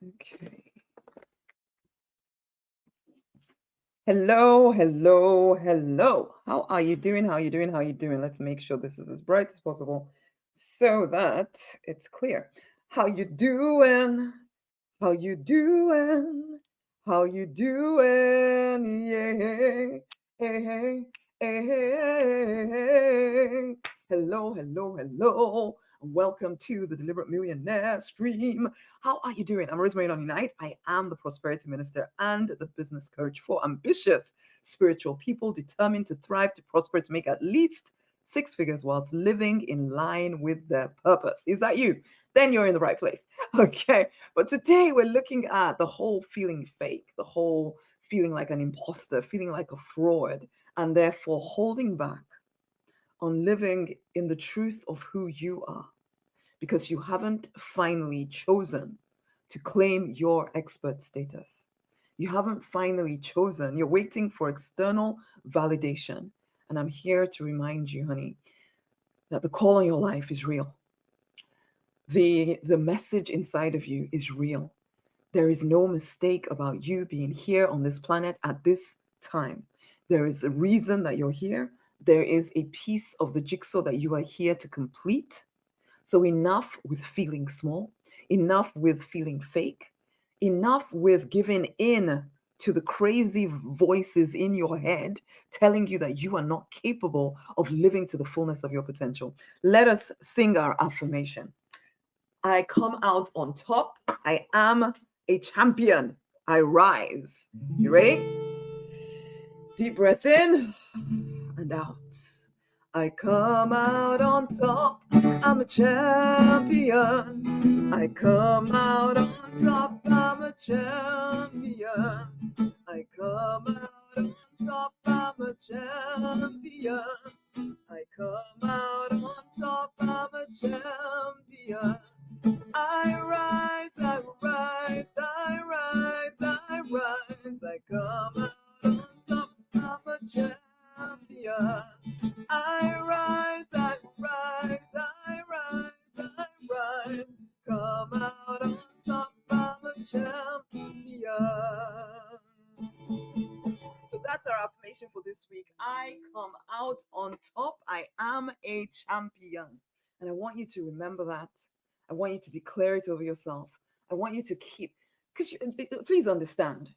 Okay. Hello, hello, hello. How are you doing? How are you doing? How are you doing? Let's make sure this is as bright as possible so that it's clear. How you doing? How you doing? How you doing? Yeah. Hey, hey, hey, hey. Hello, hello, hello. Welcome to the Deliberate Millionaire stream. How are you doing? I'm Rosemary Knight. I am the Prosperity Minister and the business coach for ambitious spiritual people determined to thrive, to prosper, to make at least six figures whilst living in line with their purpose. Is that you? Then you're in the right place. Okay. But today we're looking at the whole feeling fake, the whole feeling like an imposter, feeling like a fraud, and therefore holding back on living in the truth of who you are because you haven't finally chosen to claim your expert status. You haven't finally chosen, you're waiting for external validation. And I'm here to remind you, honey, that the call on your life is real. The message inside of you is real. There is no mistake about you being here on this planet at this time. There is a reason that you're here. There is a piece of the jigsaw that you are here to complete. So, enough with feeling small, enough with feeling fake, enough with giving in to the crazy voices in your head telling you that you are not capable of living to the fullness of your potential. Let us sing our affirmation. I come out on top. I am a champion. I rise. You ready? Deep breath in and out. I come out on top. I'm a champion. I come out on top. I'm a champion. I come out on top. I'm a champion. I come out on top. I'm a champion. I rise, I rise, I rise, I rise. I come out on top. I'm a champion. I rise, I rise, I rise, I rise. Come out on top. I'm a champion. So that's our affirmation for this week. I come out on top. I am a champion. And I want you to remember that. I want you to declare it over yourself. I want you to keep, because please understand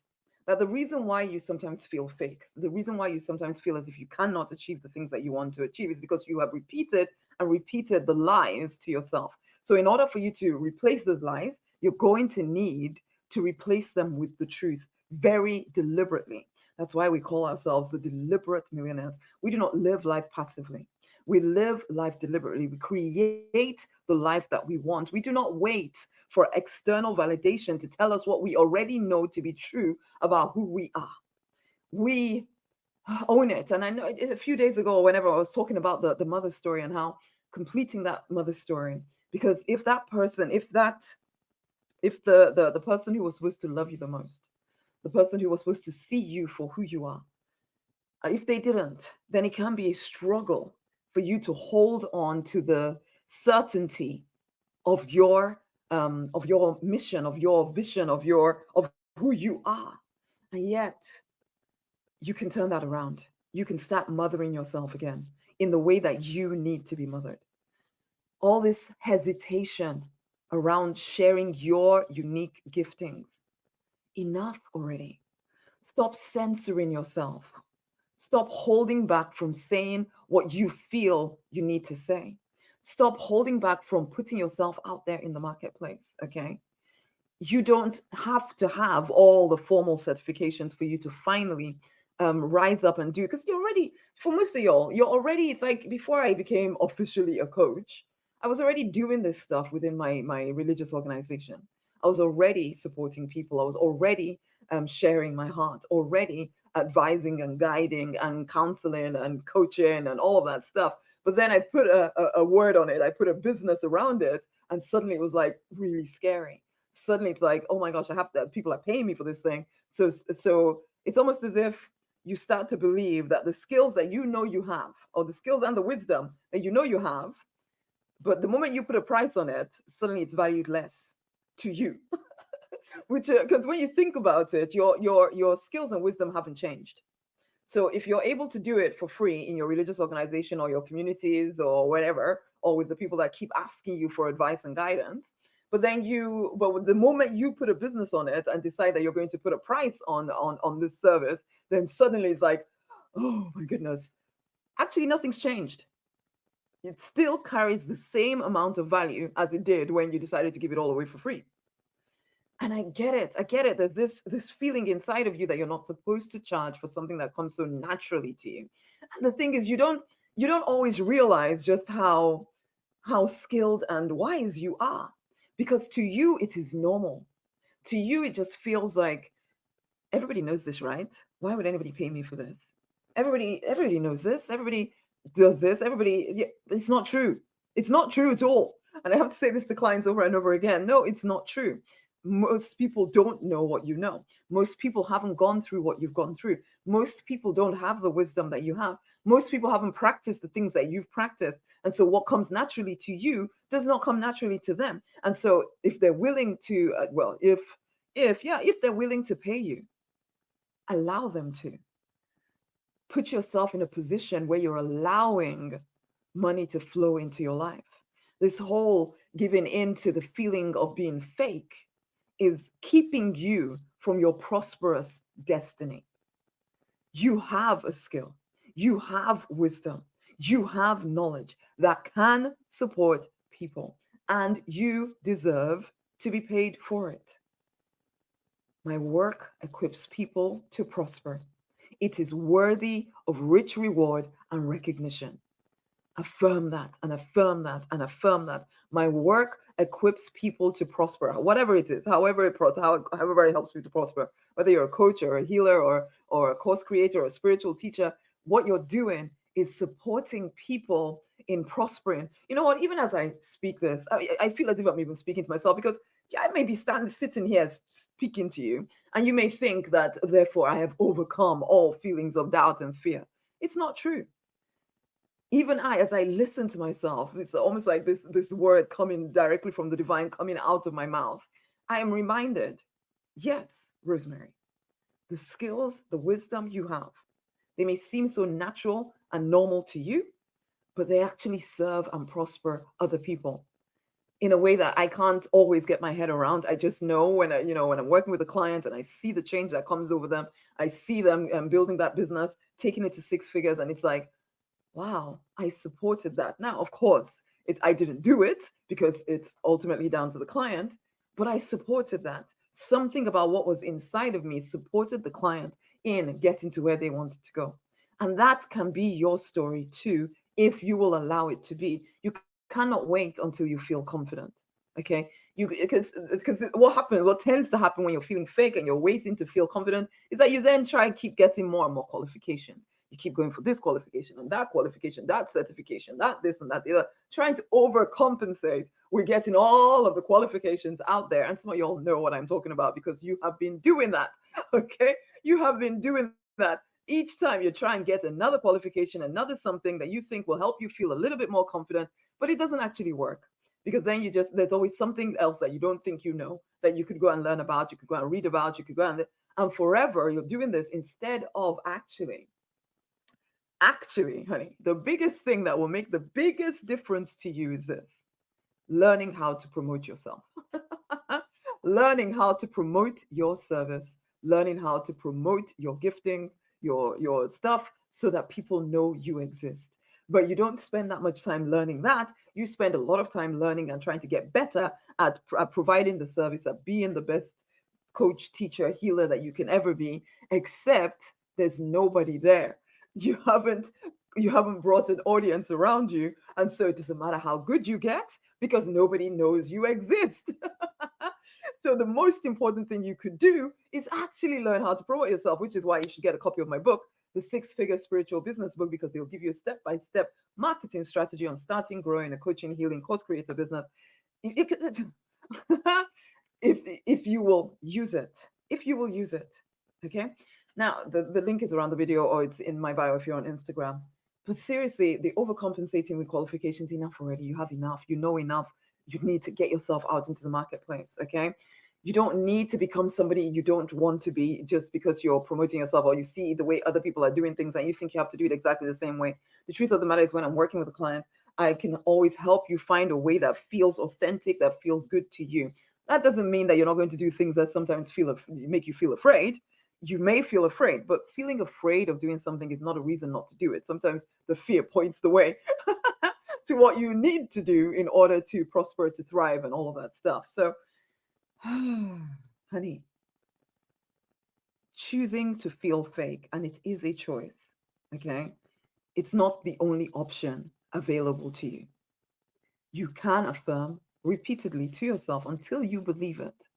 that the reason why you sometimes feel fake, the reason why you sometimes feel as if you cannot achieve the things that you want to achieve is because you have repeated and repeated the lies to yourself. So, in order for you to replace those lies, you're going to need to replace them with the truth very deliberately. That's why we call ourselves the deliberate millionaires. We do not live life passively. We live life deliberately. We create the life that we want. We do not wait for external validation to tell us what we already know to be true about who we are. We own it. And I know a few days ago, whenever I was talking about the mother story and how completing that mother story, because if that person, if the person who was supposed to love you the most, the person who was supposed to see you for who you are, if they didn't, then it can be a struggle for you to hold on to the certainty of your mission, of your vision, of who you are. And yet you can turn that around. You can start mothering yourself again in the way that you need to be mothered. All this hesitation around sharing your unique giftings. Enough already. Stop censoring yourself. Stop holding back from saying what you feel you need to say. Stop holding back from putting yourself out there in the marketplace. Okay. You don't have to have all the formal certifications for you to finally rise up and do, because you're already, for most of y'all, you're already, it's like before I became officially a coach, I was already doing this stuff within my religious organization. I was already supporting people. I was already sharing my heart, already advising and guiding and counseling and coaching and all of that stuff. But then I put a word on it, I put a business around it, and suddenly it was like really scary. Suddenly it's like, oh my gosh, I have to, people are paying me for this thing. So it's almost as if you start to believe that the skills that you know you have, or the skills and the wisdom that you know you have, but the moment you put a price on it, suddenly it's valued less to you. which because when you think about it, your skills and wisdom haven't changed. So if you're able to do it for free in your religious organization or your communities or whatever, or with the people that keep asking you for advice and guidance, but with the moment you put a business on it and decide that you're going to put a price on this service, then suddenly it's like, oh my goodness, actually nothing's changed. It still carries the same amount of value as it did when you decided to give it all away for free. And I get it. I get it. There's this feeling inside of you that you're not supposed to charge for something that comes so naturally to you. And the thing is, you don't always realize just how skilled and wise you are, because to you it is normal. To you it just feels like everybody knows this, right? Why would anybody pay me for this? Everybody knows this. Everybody does this. Everybody, yeah, it's not true. It's not true at all. And I have to say this to clients over and over again. No, it's not true. Most people don't know what you know. Most people haven't gone through what you've gone through. Most people don't have the wisdom that you have. Most people haven't practiced the things that you've practiced. And so what comes naturally to you does not come naturally to them. And so if they're willing to, if they're willing to pay you, allow them to. Put yourself in a position where you're allowing money to flow into your life. This whole giving in to the feeling of being fake is keeping you from your prosperous destiny. You have a skill, you have wisdom, you have knowledge that can support people, and you deserve to be paid for it. My work equips people to prosper. It is worthy of rich reward and recognition. Affirm that and affirm that and affirm that. My work equips people to prosper, whatever it is, however it helps you to prosper. Whether you're a coach or a healer or a course creator or a spiritual teacher, what you're doing is supporting people in prospering. You know what? Even as I speak this, I feel as if I'm even speaking to myself, because I may be sitting here speaking to you, and you may think that therefore I have overcome all feelings of doubt and fear. It's not true. Even I, as I listen to myself, it's almost like this word coming directly from the divine, coming out of my mouth. I am reminded, yes, Rosemary, the skills, the wisdom you have, they may seem so natural and normal to you, but they actually serve and prosper other people in a way that I can't always get my head around. I just know when I'm working with a client and I see the change that comes over them, I see them building that business, taking it to six figures, and it's like, wow, I supported that. Now, of course, I didn't do it because it's ultimately down to the client, but I supported that. Something about what was inside of me supported the client in getting to where they wanted to go. And that can be your story too, if you will allow it to be. You cannot wait until you feel confident. Okay. Because what tends to happen when you're feeling fake and you're waiting to feel confident is that you then try and keep getting more and more qualifications. You keep going for this qualification and that qualification, that certification, that this and that the other, trying to overcompensate with getting all of the qualifications out there. And some of y'all know what I'm talking about because you have been doing that. Okay. You have been doing that. Each time you try and get another qualification, another something that you think will help you feel a little bit more confident, but it doesn't actually work, because then there's always something else that you don't think you know that you could go and learn about, you could go and read about, you could go and forever you're doing this instead of actually, honey, the biggest thing that will make the biggest difference to you is this: learning how to promote yourself. Learning how to promote your service, learning how to promote your giftings, your stuff, so that people know you exist. But you don't spend that much time learning that. You spend a lot of time learning and trying to get better at providing the service, at being the best coach, teacher, healer that you can ever be, except there's nobody there. You haven't brought an audience around you, and so it doesn't matter how good you get because nobody knows you exist. So the most important thing you could do is actually learn how to promote yourself, which is why you should get a copy of my book, the Six-Figure Spiritual Business Book, because it'll give you a step-by-step marketing strategy on starting, growing a coaching, healing, course creator business. If you will use it, okay? Now, the link is around the video, or it's in my bio if you're on Instagram. But seriously, the overcompensating with qualifications, enough already. You have enough. You know enough. You need to get yourself out into the marketplace, okay? You don't need to become somebody you don't want to be just because you're promoting yourself or you see the way other people are doing things and you think you have to do it exactly the same way. The truth of the matter is, when I'm working with a client, I can always help you find a way that feels authentic, that feels good to you. That doesn't mean that you're not going to do things that sometimes make you feel afraid. You may feel afraid, but feeling afraid of doing something is not a reason not to do it. Sometimes the fear points the way to what you need to do in order to prosper, to thrive, and all of that stuff. So, honey, choosing to feel fake, and it is a choice, okay? It's not the only option available to you. You can affirm repeatedly to yourself until you believe it.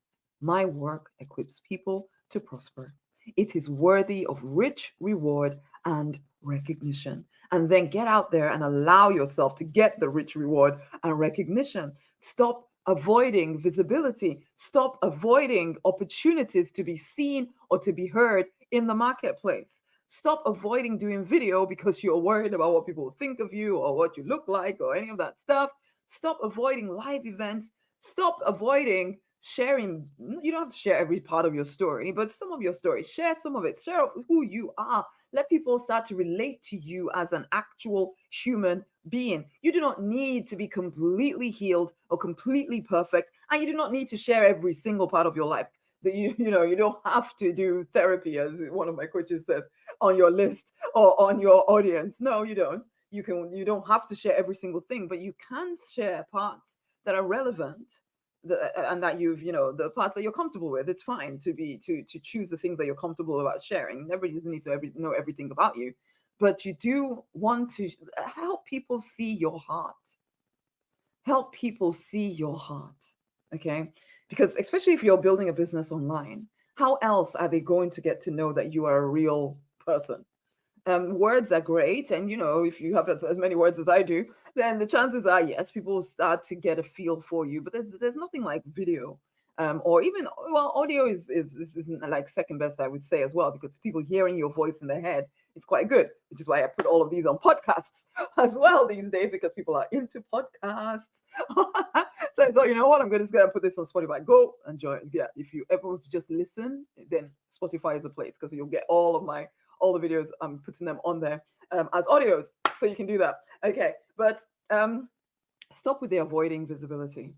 My work equips people to prosper. It is worthy of rich reward and recognition. And then get out there and allow yourself to get the rich reward and recognition. Stop avoiding visibility. Stop avoiding opportunities to be seen or to be heard in the marketplace. Stop avoiding doing video because you're worried about what people think of you or what you look like or any of that stuff. Stop avoiding live events. Stop avoiding sharing. You don't have to share every part of your story, but some of your story, share some of it. Share who you are. Let people start to relate to you as an actual human being. You do not need to be completely healed or completely perfect, and you do not need to share every single part of your life. That you don't have to do therapy, as one of my coaches says, on your list or on your audience. No, you don't. You don't have to share every single thing, but you can share parts that are relevant, and that the parts that you're comfortable with. It's fine to choose the things that you're comfortable about sharing. Nobody doesn't need to know everything about you, but you do want to help people see your heart. Help people see your heart, okay? Because especially if you're building a business online, how else are they going to get to know that you are a real person? Words are great, and if you have as many words as I do, then the chances are, yes, people will start to get a feel for you. But there's nothing like video, or even, well, audio isn't like second best, I would say, as well, because people hearing your voice in their head, it's quite good, which is why I put all of these on podcasts as well these days, because people are into podcasts. So I thought, you know what, I'm just gonna put this on Spotify. Go and join. Yeah, if you ever want to just listen, then Spotify is the place, because you'll get all the videos. I'm putting them on there as audios, so you can do that. Okay, but stop with the avoiding visibility.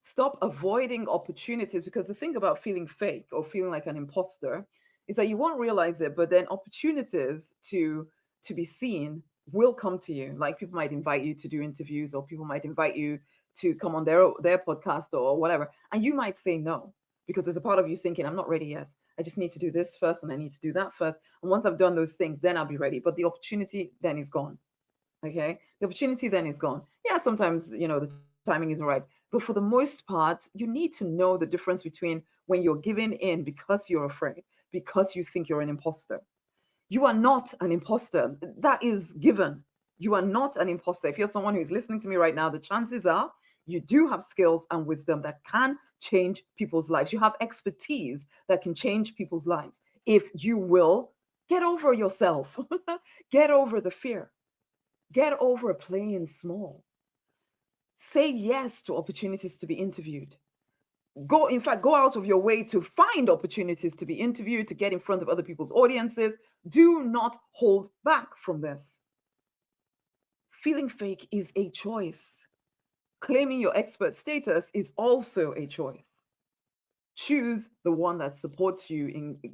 Stop avoiding opportunities, because the thing about feeling fake or feeling like an imposter is that you won't realize it, but then opportunities to be seen will come to you. Like, people might invite you to do interviews, or people might invite you to come on their podcast or whatever, and you might say no, because there's a part of you thinking, I'm not ready yet. I just need to do this first, and I need to do that first. And once I've done those things, then I'll be ready. But the opportunity then is gone. Okay. The opportunity then is gone. Yeah, sometimes, the timing isn't right. But for the most part, you need to know the difference between when you're giving in because you're afraid, because you think you're an imposter. You are not an imposter. That is given. You are not an imposter. If you're someone who's listening to me right now, the chances are you do have skills and wisdom that can change people's lives. You have expertise that can change people's lives if you will get over yourself, get over the fear, get over playing small. Say yes to opportunities to be interviewed. In fact, go out of your way to find opportunities to be interviewed, to get in front of other people's audiences. Do not hold back from this. Feeling fake is a choice. Claiming your expert status is also a choice. Choose the one that supports you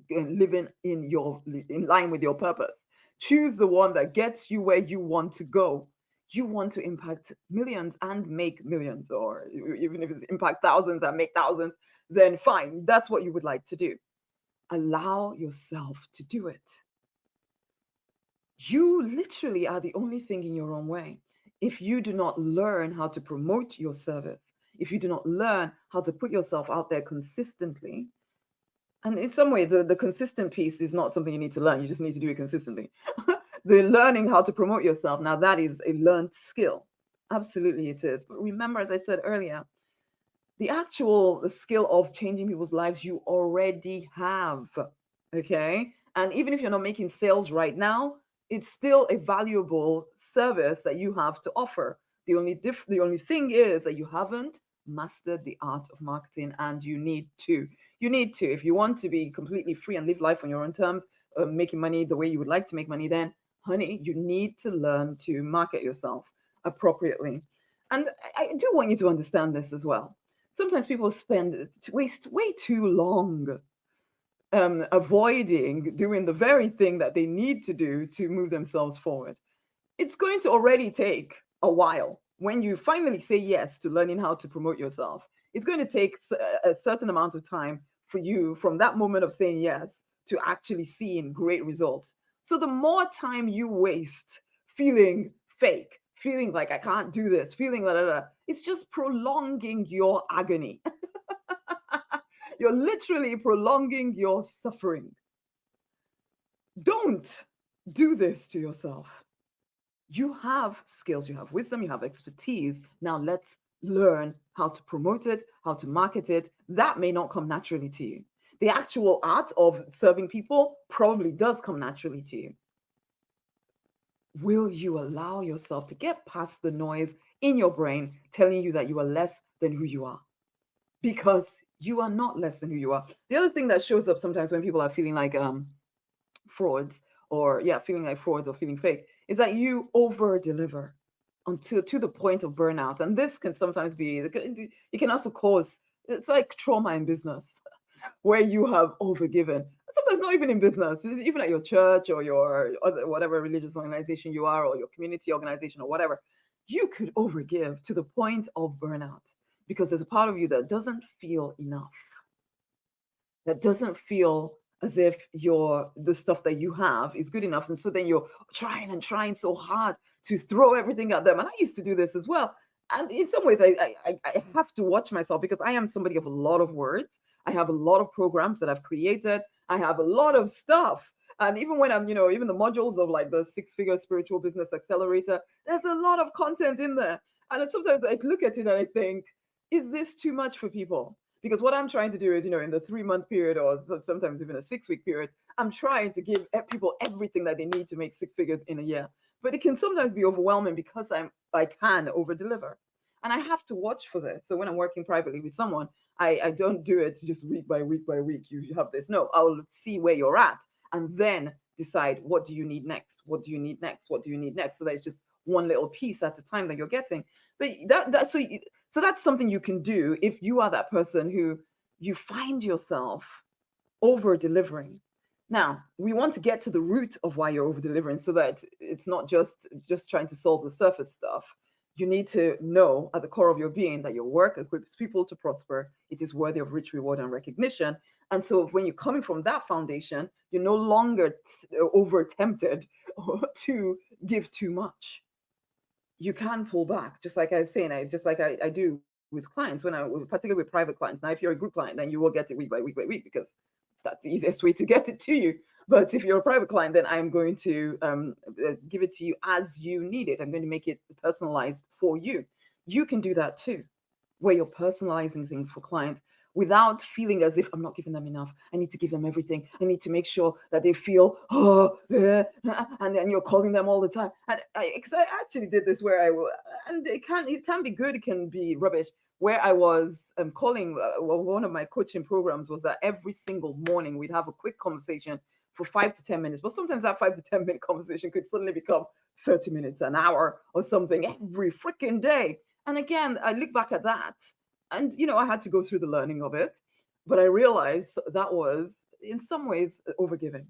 in living in line with your purpose. Choose the one that gets you where you want to go. You want to impact millions and make millions, or even if it's impact thousands and make thousands, then fine. That's what you would like to do. Allow yourself to do it. You literally are the only thing in your own way. If you do not learn how to promote your service, if you do not learn how to put yourself out there consistently, and in some way, the consistent piece is not something you need to learn. You just need to do it consistently. The learning how to promote yourself, now that is a learned skill. Absolutely it is. But remember, as I said earlier, the skill of changing people's lives you already have. Okay. And even if you're not making sales right now, it's still a valuable service that you have to offer. The only thing is that you haven't mastered the art of marketing, and you need to. You need to. If you want to be completely free and live life on your own terms, making money the way you would like to make money, then, honey, you need to learn to market yourself appropriately. And I do want you to understand this as well. Sometimes people waste way too long avoiding doing the very thing that they need to do to move themselves forward. It's going to already take a while when you finally say yes to learning how to promote yourself. It's going to take a certain amount of time for you from that moment of saying yes to actually seeing great results. So the more time you waste feeling fake, feeling like I can't do this, feeling it's just prolonging your agony. You're literally prolonging your suffering. Don't do this to yourself. You have skills, you have wisdom, you have expertise. Now let's learn how to promote it, how to market it. That may not come naturally to you. The actual art of serving people probably does come naturally to you. Will you allow yourself to get past the noise in your brain telling you that you are less than who you are? Because you are not less than who you are. The other thing that shows up sometimes when people are feeling like frauds, or feeling like frauds or feeling fake, is that you over deliver until to the point of burnout. And this can sometimes be, it can also cause, it's like trauma in business where you have overgiven. Sometimes not even in business, even at your church or your other, whatever religious organization you are, or your community organization or whatever, you could overgive to the point of burnout because there's a part of you that doesn't feel enough, that doesn't feel as if the stuff that you have is good enough. And so then you're trying and trying so hard to throw everything at them. And I used to do this as well. And in some ways, I have to watch myself because I am somebody of a lot of words. I have a lot of programs that I've created. I have a lot of stuff. And even when I'm, even the modules of like the 6-figure spiritual business accelerator, there's a lot of content in there. And then sometimes I look at it and I think, is this too much for people? Because what I'm trying to do is, in the 3-month period or sometimes even a 6-week period, I'm trying to give people everything that they need to make 6 figures in a year. But it can sometimes be overwhelming because I can over deliver. And I have to watch for this. So when I'm working privately with someone, I don't do it just week by week by week. You have this. No, I'll see where you're at and then decide, what do you need next? What do you need next? What do you need next? So that it's just one little piece at a time that you're getting. But so that's something you can do if you are that person who you find yourself over delivering. Now, we want to get to the root of why you're over delivering so that it's not just trying to solve the surface stuff. You need to know at the core of your being that your work equips people to prosper. It is worthy of rich reward and recognition. And so when you're coming from that foundation, you're no longer over tempted to give too much. You can pull back, just like I was saying, just like I do with clients, particularly with private clients. Now, if you're a group client, then you will get it week by week by week because that's the easiest way to get it to you. But if you're a private client, then I'm going to give it to you as you need it. I'm going to make it personalized for you. You can do that too, where you're personalizing things for clients without feeling as if I'm not giving them enough. I need to give them everything. I need to make sure that they feel, and then you're calling them all the time. And I actually did this where and it can be good, it can be rubbish. Where I was calling, one of my coaching programs was that every single morning we'd have a quick conversation for 5 to 10 minutes. But sometimes that 5 to 10 minute conversation could suddenly become 30 minutes, an hour, or something every freaking day. And again, I look back at that and, I had to go through the learning of it. But I realized that was, in some ways, overgiving.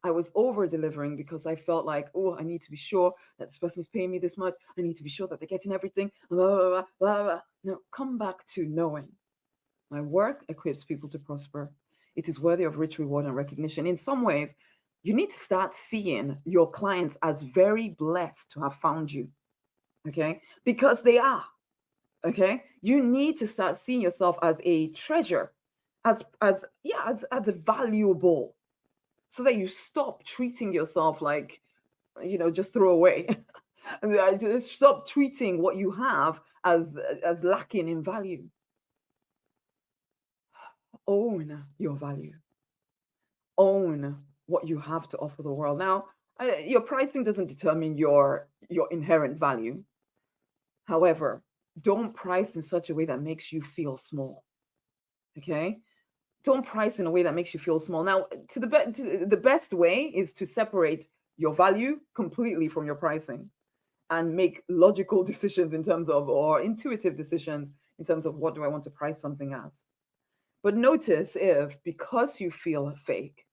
I was over delivering because I felt like, oh, I need to be sure that this person's paying me this much. I need to be sure that they're getting everything. Blah, blah, blah, blah, blah. No, come back to knowing my work equips people to prosper. It is worthy of rich reward and recognition. In some ways, you need to start seeing your clients as very blessed to have found you. Okay? Because they are. Okay? You need to start seeing yourself as a treasure, as a valuable, so that you stop treating yourself like, just throw away. Stop treating what you have as lacking in value. Own your value. Own what you have to offer the world. Now, your pricing doesn't determine your inherent value. However, don't price in such a way that makes you feel small. Okay? Don't price in a way that makes you feel small. Now, the best way is to separate your value completely from your pricing and make logical decisions in terms of, or intuitive decisions in terms of, what do I want to price something as. But notice if, because you feel fake,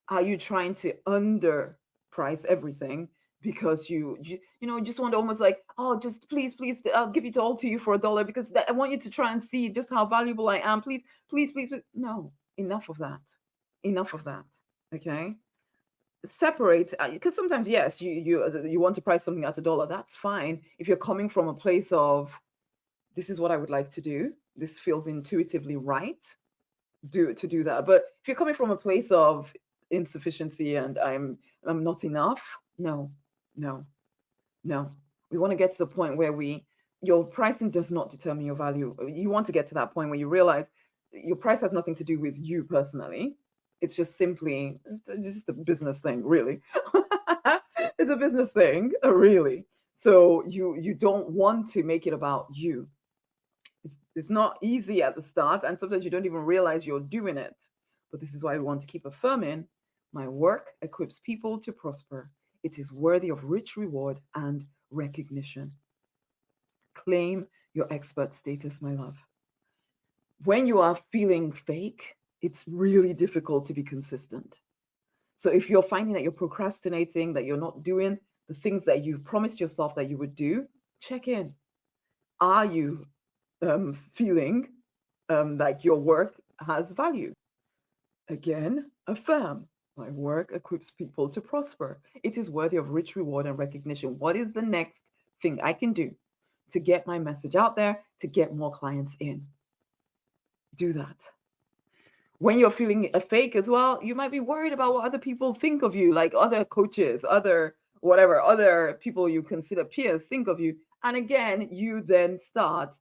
are you trying to underprice everything because just want to almost like, oh, just please, I'll give it all to you for $1 because I want you to try and see just how valuable I am. Please. No, enough of that. Enough of that. Okay. Separate, because sometimes, yes, you want to price something at $1. That's fine if you're coming from a place of, this is what I would like to do. This feels intuitively right. Do that. But if you're coming from a place of insufficiency and I'm not enough, no, no, no. We want to get to the point where your pricing does not determine your value. You want to get to that point where you realize your price has nothing to do with you personally. It's just simply just a business thing, really. It's a business thing, really. So you don't want to make it about you. It's not easy at the start, and sometimes you don't even realize you're doing it. But this is why we want to keep affirming, my work equips people to prosper. It is worthy of rich reward and recognition. Claim your expert status, my love. When you are feeling fake, it's really difficult to be consistent. So if you're finding that you're procrastinating, that you're not doing the things that you've promised yourself that you would do, check in. Are you feeling like your work has value? Again, affirm. My work equips people to prosper. It is worthy of rich reward and recognition. What is the next thing I can do to get my message out there, to get more clients in? Do that. When you're feeling a fake as well, you might be worried about what other people think of you, like other coaches, other people you consider peers think of you. And again, you then start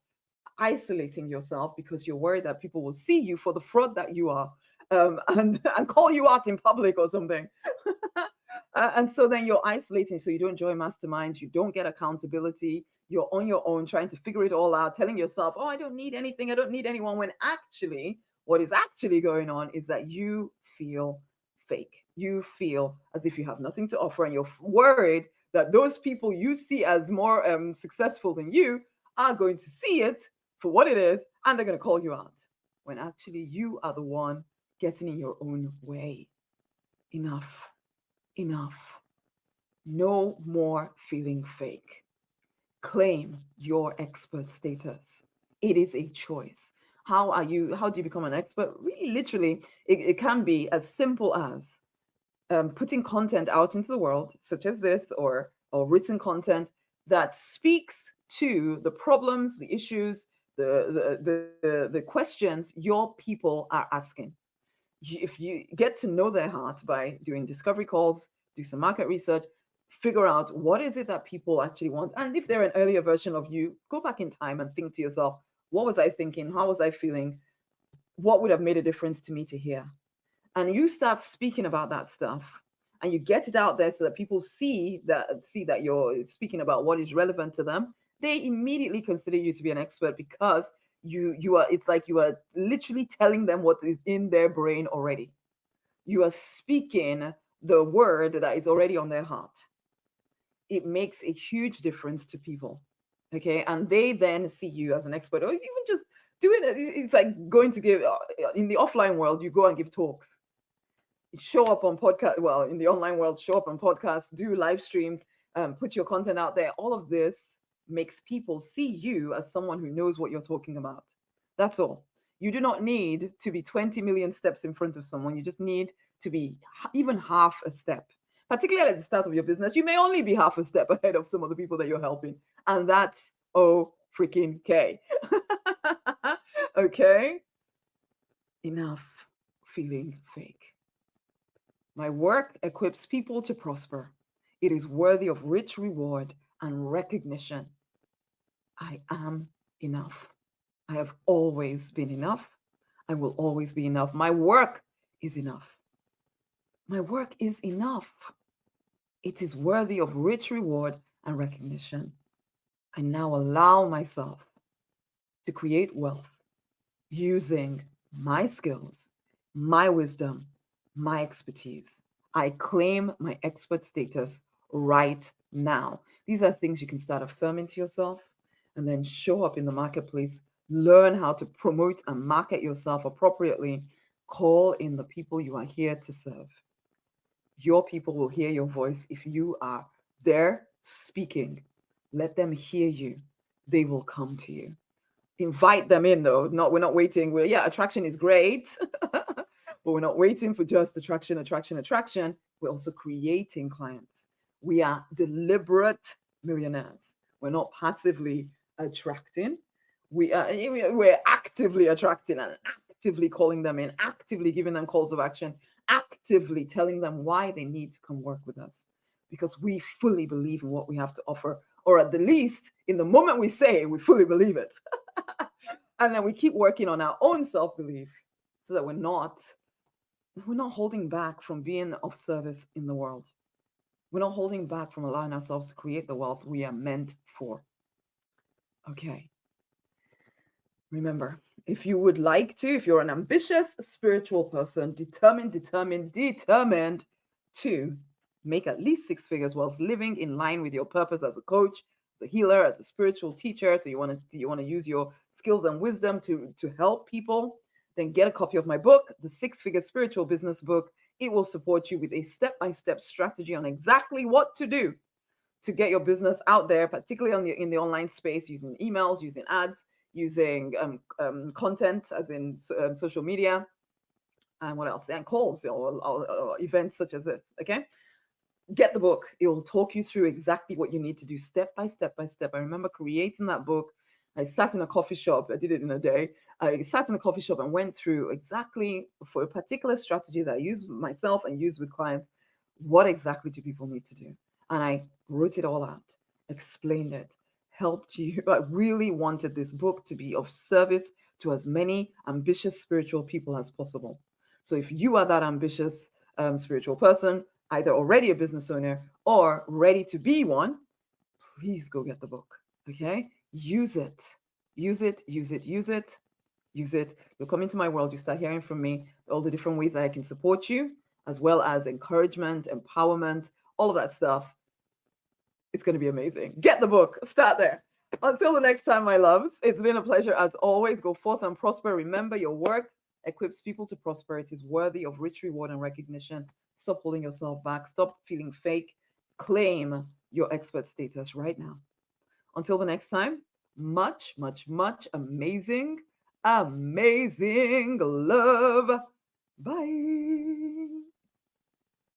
isolating yourself because you're worried that people will see you for the fraud that you are, and call you out in public or something. And so then you're isolating, so you don't join masterminds, you don't get accountability, you're on your own trying to figure it all out, telling yourself, oh, I don't need anything, I don't need anyone, when actually what is actually going on is that you feel fake. You feel as if you have nothing to offer, and you're worried that those people you see as more successful than you are going to see it for what it is, and they're going to call you out, when actually you are the one getting in your own way. Enough. Enough. No more feeling fake. Claim your expert status. It is a choice. How do you become an expert? Really, literally, it can be as simple as putting content out into the world, such as this, or written content that speaks to the problems, the issues, the questions your people are asking. If you get to know their heart by doing discovery calls, do some market research, figure out what is it that people actually want. And if they're an earlier version of you, go back in time and think to yourself, what was I thinking? How was I feeling? What would have made a difference to me to hear? And you start speaking about that stuff, and you get it out there so that people see that you're speaking about what is relevant to them. They immediately consider you to be an expert because you are it's like you are literally telling them what is in their brain already. You are speaking the word that is already on their heart. It makes a huge difference to people. Okay, and they then see you as an expert, or even just doing it. It's like going to give in the offline world, you go and give talks, show up on podcast. Well, in the online world, show up on podcasts, do live streams, put your content out there. All of this makes people see you as someone who knows what you're talking about. That's all. You do not need to be 20 million steps in front of someone. You just need to be even half a step. Particularly at the start of your business, you may only be half a step ahead of some of the people that you're helping. And that's oh freaking K. Okay? Enough feeling fake. My work equips people to prosper. It is worthy of rich reward and recognition. I am enough. I have always been enough. I will always be enough. My work is enough. My work is enough. It is worthy of rich reward and recognition. I now allow myself to create wealth using my skills, my wisdom, my expertise. I claim my expert status right now. These are things you can start affirming to yourself and then show up in the marketplace. Learn how to promote and market yourself appropriately. Call in the people you are here to serve. Your people will hear your voice if you are there speaking. Let them hear you. They will come to you. Invite them in though. Not we're not waiting. Yeah, attraction is great, but we're not waiting for just attraction, attraction, attraction. We're also creating clients. We are deliberate millionaires. We're not passively attracting. We're actively attracting and actively calling them in, actively giving them calls of action, actively telling them why they need to come work with us because we fully believe in what we have to offer, or at the least, in the moment we say, we fully believe it. And then we keep working on our own self-belief so that we're not holding back from being of service in the world. We're not holding back from allowing ourselves to create the wealth we are meant for. Okay. Remember, if you would like to, if you're an ambitious spiritual person, determined to make at least six figures whilst living in line with your purpose as a coach, the healer, as a spiritual teacher, so you want to use your skills and wisdom to help people, then get a copy of my book, the Six Figure Spiritual Business Book. It will support you with a step-by-step strategy on exactly what to do to get your business out there, particularly in the online space, using emails, using ads, using content, as in social media, and what else? And calls or events such as this. Okay, get the book. It will talk you through exactly what you need to do step by step by step. I remember creating that book. I sat in a coffee shop. I did it in a day. I sat in a coffee shop and went through exactly for a particular strategy that I use myself and use with clients. What exactly do people need to do? And I wrote it all out, explained it, helped you. I really wanted this book to be of service to as many ambitious spiritual people as possible. So if you are that ambitious spiritual person, either already a business owner or ready to be one, please go get the book. Okay? Use it. Use it, use it, use it, use it. You'll come into my world, you start hearing from me all the different ways that I can support you, as well as encouragement, empowerment, all of that stuff. It's going to be amazing. Get the book. Start there. Until the next time, my loves, it's been a pleasure as always. Go forth and prosper. Remember, your work equips people to prosper. It is worthy of rich reward and recognition. Stop holding yourself back. Stop feeling fake. Claim your expert status right now. Until the next time, much, much, much amazing, amazing love. Bye.